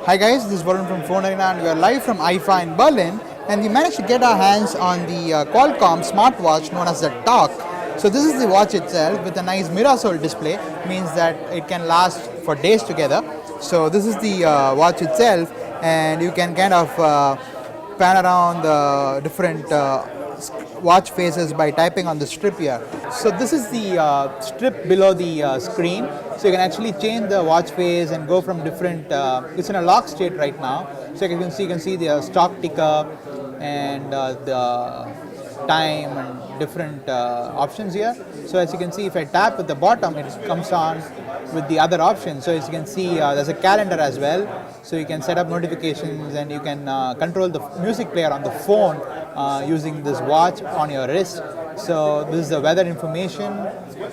Hi guys, this is Varun from Phone Arena and we are live from IFA in Berlin, and we managed to get our hands on the Qualcomm smartwatch known as the Talk. So this is the watch itself with a nice Mirasol display, means that it can last for days together. So this is the watch itself, and you can kind of pan around the different watch faces by typing on the strip here. So this is the strip below the screen. So you can actually change the watch face and go from different. It's in a lock state right now. So you can see the stock ticker and the time and different options here. So as you can see, if I tap at the bottom, it comes on with the other options. So as you can see, there's a calendar as well. So you can set up notifications and you can control the music player on the phone using this watch on your wrist. So this is the weather information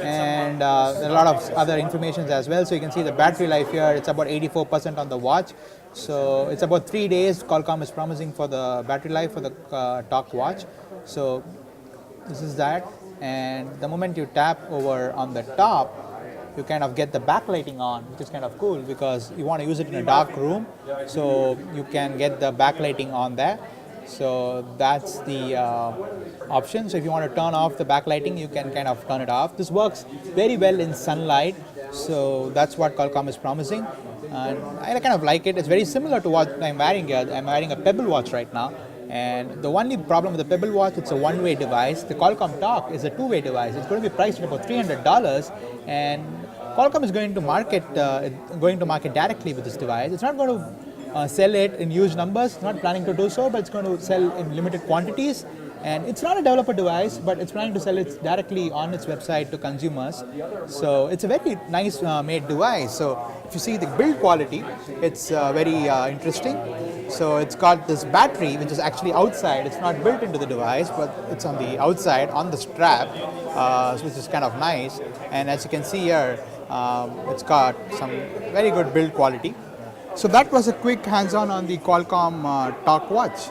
and a lot of other informations as well. So you can see the battery life here. It's about 84% on the watch. So it's about 3 days Qualcomm is promising for the battery life for the Talk watch. So this is that, and the moment you tap over on the top, you kind of get the backlighting on, which is kind of cool because you want to use it in a dark room, so you can get the backlighting on there. So that's the option. So if you want to turn off the backlighting, you can kind of turn it off. This works very well in sunlight, so that's what Qualcomm is promising. And I kind of like it. It's very similar to what I'm wearing here. I'm wearing a Pebble watch right now. And the only problem with the Pebble watch, it's a one-way device. The Qualcomm Talk is a two-way device. It's going to be priced at about $300, and Qualcomm is going to market directly with this device. It's not going to sell it in huge numbers. It's not planning to do so, but it's going to sell in limited quantities. And it's not a developer device, but it's planning to sell it directly on its website to consumers. So it's a very nice made device. So if you see the build quality, it's very interesting. So it's got this battery, which is actually outside. It's not built into the device, but it's on the outside, on the strap, which is kind of nice. And as you can see here, it's got some very good build quality. So that was a quick hands-on on the Qualcomm Talk watch.